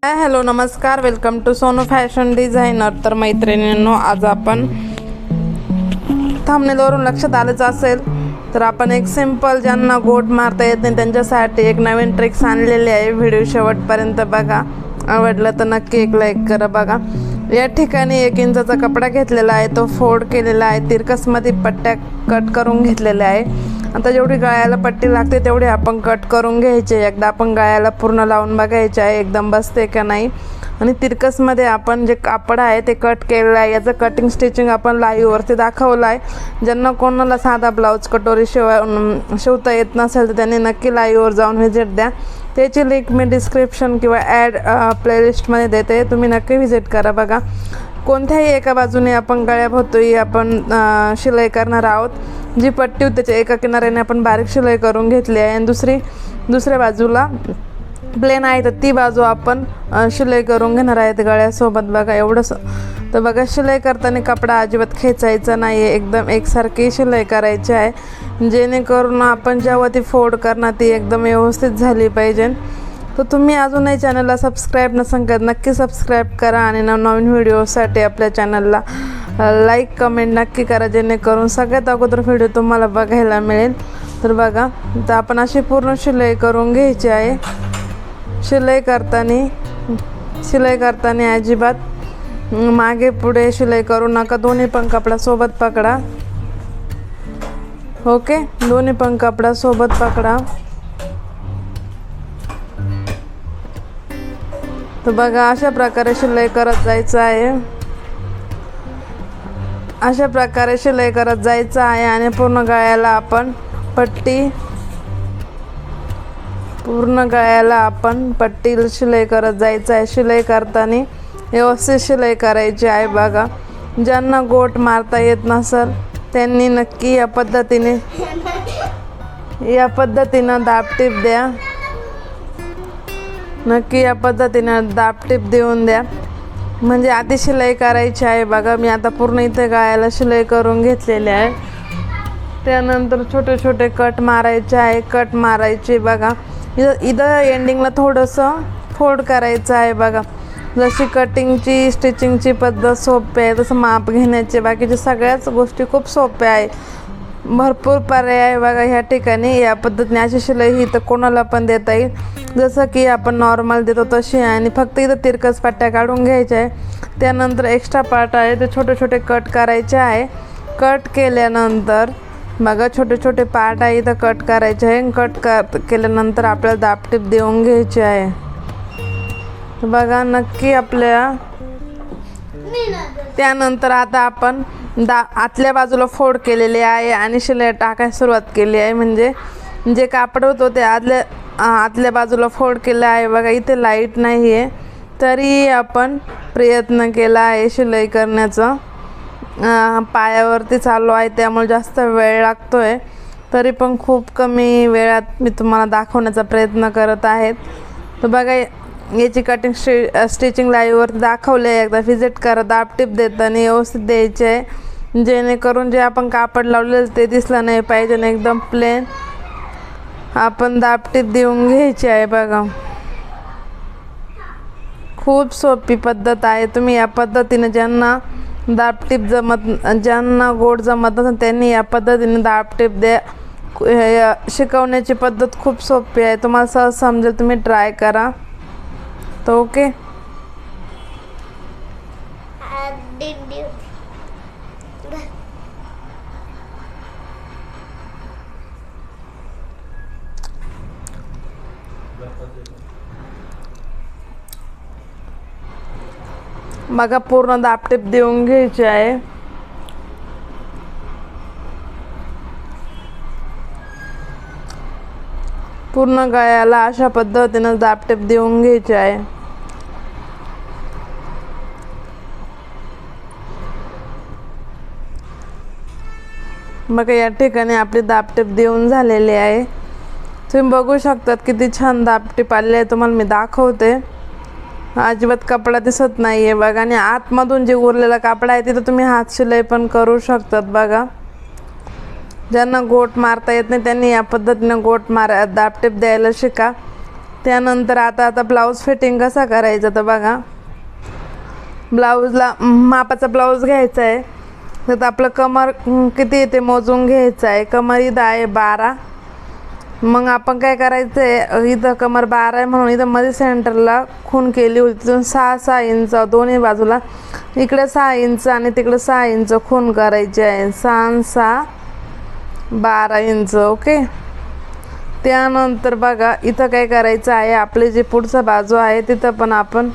Hello नमस्कार, welcome to Sonu fashion designer. तर मैत्रिणींनो, आज आपण थंबनेलवरून लक्षात आलंच असेल, तर आपण एक सिंपल ज्यांना गोट मारता येत नाही त्यांच्यासाठी एक नवीन ट्रिक्स आणलेली आहे. व्हिडिओ शेवटपर्यंत बघा, आवडलं तर नक्की एक लाईक करा. बघा, या ठिकाणी 1 इंचाचा कपडा घेतलेला आहे, तो फोल्ड केलेला आहे, तिरकसमध्ये पट्ट्या कट करून घेतलेल्या आहे. आता जेवढी गळ्याला पट्टी लागते तेवढी आपण कट करून घ्यायची. एकदा आपण गळ्याला पूर्ण लावून बघायचे आहे एकदम बसते का नाही. आणि तिरकसमध्ये आपण जे कापड आहे ते कट केलेलं आहे. याचं कटिंग स्टिचिंग आपण लाईव्हवरती दाखवलं आहे. ज्यांना कोणाला साधा ब्लाऊज कटोरी शिवता येत नसेल तर त्यांनी नक्की लाईव्हवर जाऊन व्हिजिट द्या. त्याची लिंक मी डिस्क्रिप्शन किंवा ॲड प्लेलिस्टमध्ये देते, तुम्ही नक्की व्हिजिट करा. बघा, कोणत्याही एका बाजूने आपण गळ्याभोवती आपण शिलाई करणार आहोत. जी पट्टी होती त्याच्या एका किनाऱ्याने आपण बारीक शिलाई करून घेतली आहे आणि दुसऱ्या बाजूला प्लेन आहे तर ती बाजू आपण शिलाई करून घेणार आहेत गळ्यासोबत. बघा एवढंच. तर बघा, शिलाई करताना कपडा अजिबात खेचायचा नाही आहे, एकदम एकसारखी शिलाई करायची आहे, जेणेकरून आपण जेव्हा ती फोल्ड करणार ती एकदम व्यवस्थित झाली पाहिजे. तर तुम्ही अजूनही चॅनलला सबस्क्राईब नसेल तर नक्की सबस्क्राईब करा आणि नवनवीन व्हिडिओसाठी आपल्या चॅनलला लाईक कमेंट नक्की करा, जेणेकरून सगळ्यात अगोदर व्हिडिओ तुम्हाला बघायला मिळेल. तर बघा, तर आपण अशी पूर्ण शिलाई करून घ्यायची आहे. शिलाई करताना अजिबात मागे पुढे शिलाई करू नका. दोन्ही पण कपडा सोबत पकडा. ओके, दोन्ही पण कपडा सोबत पकडा. तर बघा, अशा प्रकारे शिलाई करत जायचं आहे. अशा प्रकारे शिलाई करत जायचं आहे आणि पूर्ण गळ्याला आपण पट्टी शिलाई करत जायचं आहे. शिलाई करताना व्यवस्थित शिलाई करायची आहे. बघा, ज्यांना गोट मारता येत नसेल त्यांनी नक्की या पद्धतीनं दाबटीप द्या. नक्की या पद्धतीनं दाबटीप देऊन द्या, म्हणजे आधी शिलाई करायची आहे. बघा, मी आता पूर्ण इथे गळ्याला शिलाई करून घेतलेली आहे. त्यानंतर छोटे छोटे कट मारायचे आहे. कट मारायचे. बघा, इथं एंडिंगला थोडंसं फोल्ड करायचं आहे. बघा, जशी कटिंगची स्टिचिंगची पद्धत सोपी आहे तसं माप घेण्याचे बाकीच्या सगळ्याच गोष्टी खूप सोप्या आहे. भरपूर पर्याय आहे. बघा, ह्या ठिकाणी या पद्धतीने अशी शिलाई ही तर कोणाला पण देता येईल, जसं की आपण नॉर्मल देतो तशी. आणि फक्त इथं तिरकस पट्ट्या काढून घ्यायच्या आहे. त्यानंतर एक्स्ट्रा पार्ट आहे ते छोटे छोटे कट करायचे आहे. कट केल्यानंतर बघा, छोटे छोटे पार्ट आहे इथं कट करायचे आहे. केल्यानंतर आपल्याला दाबटीप देऊन घ्यायची आहे. बघा, नक्की त्यानंतर आता आपण आतल्या बाजूला फोल्ड केलेले आहे आणि शिलाई टाकायला सुरुवात केली आहे. म्हणजे जे कापड होतं ते आतल्या बाजूला फोल्ड केलं आहे. बघा, इथे लाईट नाही आहे तरी आपण प्रयत्न केला आहे शिलाई करण्याचा. पायावरती चालू आहे त्यामुळे जास्त वेळ लागतो आहे, तरी पण खूप कमी वेळात मी तुम्हाला दाखवण्याचा प्रयत्न करत आहेत. तर बघा, याची कटिंग स्टिचिंग लाईव्हवरती दाखवले आहे. एकदा व्हिजिट करा. दाबटीप देताना व्यवस्थित द्यायचे आहे, जेणेकरून जे आपण कापड लावलेलं ते दिसलं नाही पाहिजे आणि एकदम प्लेन आपण दाबटीप देऊन घ्यायची आहे. बघा, खूप सोपी पद्धत आहे. तुम्ही या पद्धतीने ज्यांना गोट जमत नसेल त्यांनी या पद्धतीने दाबटीप द्या. शिकवण्याची पद्धत खूप सोपी आहे, तुम्हाला सहज समजेल. तुम्ही ट्राय करा. तर ओके, बघा, पूर्ण दाबटीप देऊन घ्यायची आहे. पूर्ण गळ्याला अशा पद्धतीनं दाबटीप देऊन घ्यायची आहे. बघा, या ठिकाणी आपली दाबटीप देऊन झालेली आहे. तुम्ही बघू शकतात किती छान दाबटीप आलेली आहे. तुम्हाला मी दाखवते. अजिबात कपडा दिसत नाही आहे. बघा, आणि आतमधून जे उरलेला कापड आहे तिथं तुम्ही हात शिलाई पण करू शकतात. बघा, ज्यांना गोट मारता येत नाही त्यांनी या पद्धतीनं दाबटीप द्यायला शिका. त्यानंतर आता ब्लाऊज फिटिंग कसा करायचं तर बघा, ब्लाऊजला मापाचा ब्लाऊज घ्यायचा आहे. तर आपलं कमर किती येते मोजून घ्यायचं आहे. कमर इथं आहे 12. मग आपण काय करायचं आहे, इथं कमर 12 आहे म्हणून इथं मध्ये सेंटरला खूण केली होती. तिथून 6-6 इंच दोन्ही बाजूला, इकडे 6 इंच आणि तिकडे 6 इंच खूण करायची आहे. 6-6 12 इंच. ओके. त्यानंतर बघा इथं काय करायचं आहे, आपले जे पुढचा बाजू आहे तिथं पण आपण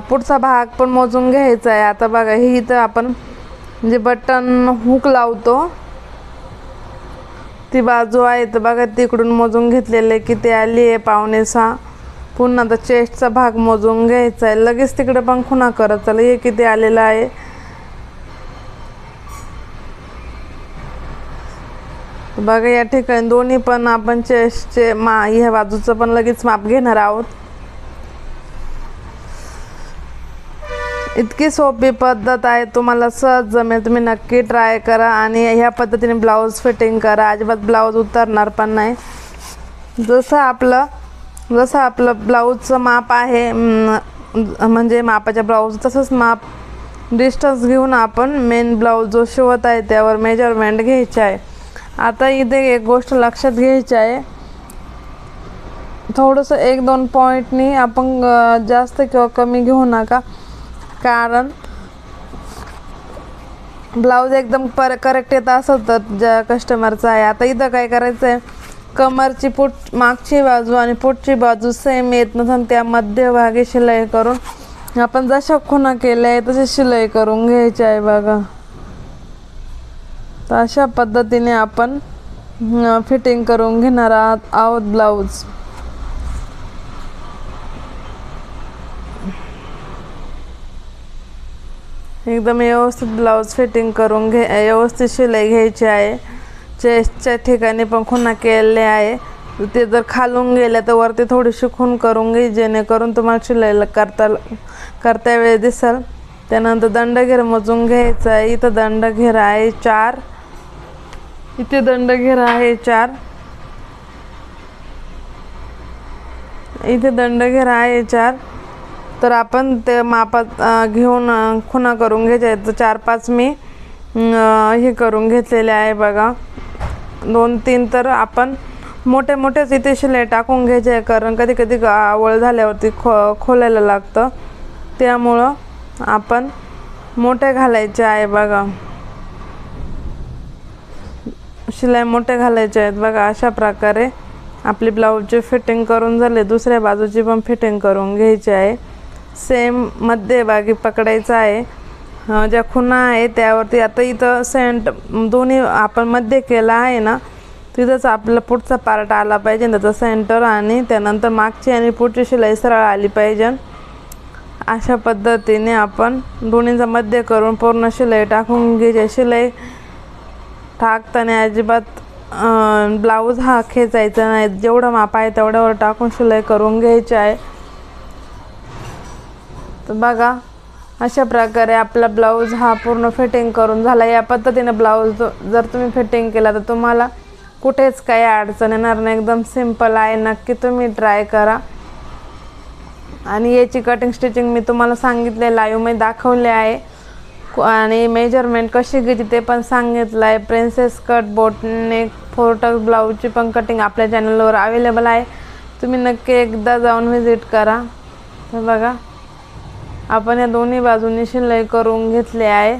पुढचा भाग पण मोजून घ्यायचा आहे. आता बघा ही इथं आपण जे बटन हुक लावतो ती बाजू आहे, तर बघा तिकडून मोजून घेतलेले किती आली आहे, 5.5. पुन्हा आता चेस्टचा भाग मोजून घ्यायचा आहे. लगेच तिकडे पण खुणा करत चला. हे किती आलेलं आहे, बघा या ठिकाणी दोन्ही पण आपण चेस्टचे ह्या बाजूचं पण लगेच माप घेणार आहोत. इतकी सोपी पद्धत आहे, तुम्हाला सहज जमेल. तुम्ही नक्की ट्राय करा आणि ह्या पद्धतीने ब्लाऊज फिटिंग करा. अजिबात ब्लाऊज उतरणार पण नाही. जसं आपलं ब्लाऊजचं माप आहे, म्हणजे मापाच्या ब्लाऊज तसंच माप डिस्टन्स घेऊन आपण मेन ब्लाऊज जो शिवत आहे त्यावर मेजरमेंट घ्यायचे आहे. आता इथे एक गोष्ट लक्षात घ्यायची आहे, थोडंसं 1-2 पॉईंटनी आपण जास्त किंवा कमी घेऊ नका, कारण ब्लाऊज एकदम करेक्ट येत असेल तर ज्या कस्टमरचा आहे. आता इथं काय करायचं आहे, कमरची मागची बाजू आणि पुढची बाजू सेम येत नसेल त्या मध्यभागी शिलाई करून आपण जशा खुणा केल्या आहे तशी शिलाई करून घ्यायची आहे. बघा तर अशा पद्धतीने आपण फिटिंग करून घेणार आहोत ब्लाऊज. एकदम व्यवस्थित ब्लाऊज फिटिंग करून व्यवस्थित शिलाई घ्यायची आहे. चेस्टच्या ठिकाणी पण खुणा केलेल्या आहे, ते जर खालून गेल्या तर वरती थोडीशी खूण करून घे, जेणेकरून तुम्हाला शिलाई करता वेळ दिसेल. त्यानंतर दंडघेर मोजून घ्यायचा आहे. इथं दंडघेर आहे 4, इथे दंडघेर आहे 4, इथे दंडघेर आहे 4. तर आपण ते मापात घेऊन खुणा करून घ्यायच्या आहेत. 4-5 मी हे करून घेतलेले आहे. बघा 2-3 तर आपण मोठेच इथे शिलाई टाकून घ्यायचे आहे, कारण कधी कधी आवळ झाल्यावरती खोलायला लागतं, त्यामुळं आपण मोठे घालायचे आहे. बघा शिलाई मोठे घालायचे आहेत. बघा अशा प्रकारे आपली ब्लाऊजची फिटिंग करून झाले. दुसऱ्या बाजूची पण फिटिंग करून घ्यायची आहे. सेम मध्यभागी पकडायचं आहे. ज्या खुणा आहे त्यावरती आता इथं दोन्ही आपण मध्ये केला आहे ना, तिथंच आपला पुढचा पार्ट आला पाहिजे, त्याचं सेंटर, आणि त्यानंतर मागची आणि पुढची शिलाई सरळ आली पाहिजे. अशा पद्धतीने आपण दोन्हीचा मध्य करून पूर्ण शिलाई टाकून घ्यायची. शिलाई टाकताना अजिबात ब्लाऊज हा खेचायचा नाही, जेवढं माप आहे तेवढ्यावर टाकून शिलाई करून घ्यायची आहे. तर बघा अशा प्रकारे आपला ब्लाऊज हा पूर्ण फिटिंग करून झाला. या पद्धतीने ब्लाऊज जर तुम्ही फिटिंग केला तर तुम्हाला कुठेच काही अडचण येणार नाही. एकदम सिंपल आहे, नक्की तुम्ही ट्राय करा. आणि याची कटिंग स्टिचिंग मी तुम्हाला सांगितले, लाईव्हमध्ये दाखवले आहे, आणि मेजरमेंट कशी घ्यायची ते पण सांगितलं आहे. प्रिन्सेस कट बोटनेक 4 टक्स ब्लाऊजची पण कटिंग आपल्या चॅनलवर अवेलेबल आहे, तुम्ही नक्की एकदा जाऊन व्हिजिट करा. तर बघा आपण या दोन्ही बाजूंनी शिलाई करून घेतले आहे.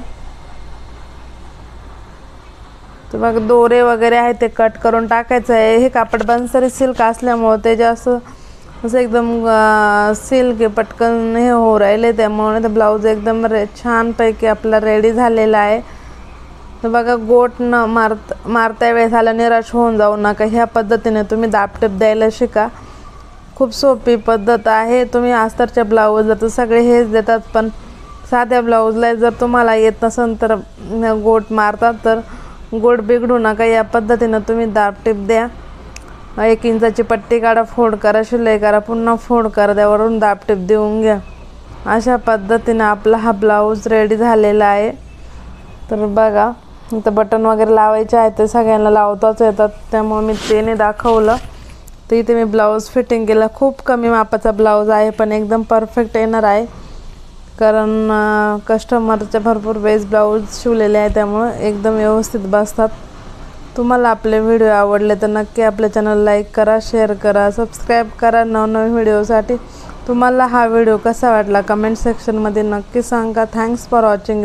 तर बघा दोरे वगैरे आहे ते कट करून टाकायचं आहे. हे कापड बंसरी सिल्क असल्यामुळे ते जास्त असं एकदम सिल्क पटकन हे हो राहिले, त्यामुळे ते ब्लाऊज एकदम छानपैकी आपला रेडी झालेला आहे. तर बघा गोट न मारता वेळेस आला निराश होऊन जाऊ नका. ह्या पद्धतीने तुम्ही दाबटेप द्यायला शिका. खूप सोपी पद्धत आहे. तुम्ही अस्तरच्या ब्लाऊजला तर सगळे हेच देतात, पण साध्या ब्लाऊजला जर तुम्हाला येत नसेल तर गोट मारतात, तर गोट बिघडू नका. या पद्धतीनं तुम्ही दाबटेप द्या. 1 इंचाची पट्टी काढा, फोल्ड करा, शिलाई करा, पुन्हा फोल्ड करा, त्यावरून दाबटेप देऊन घ्या. अशा पद्धतीनं आपला हा ब्लाऊज रेडी झालेला आहे. तर बघा इथं बटन वगैरे लावायचे आहे, ते सगळ्यांना लावताच येतात, त्यामुळे मी ते दाखवलं. तर इथे मी ब्लाऊज फिटिंग केला. खूप कमी मापाचा ब्लाऊज आहे पण एकदम परफेक्ट येणार आहे, कारण कस्टमरचे भरपूर वेळेस ब्लाऊज शिवलेले आहे त्यामुळे एकदम व्यवस्थित बसतात. तुम्हाला आपले व्हिडिओ आवडले तर नक्की आपल्या चॅनल लाईक करा, शेअर करा, सबस्क्राईब करा नवनवीन व्हिडिओसाठी. तुम्हाला हा व्हिडिओ कसा वाटला कमेंट सेक्शनमध्ये नक्की सांगा. Thanks for watching.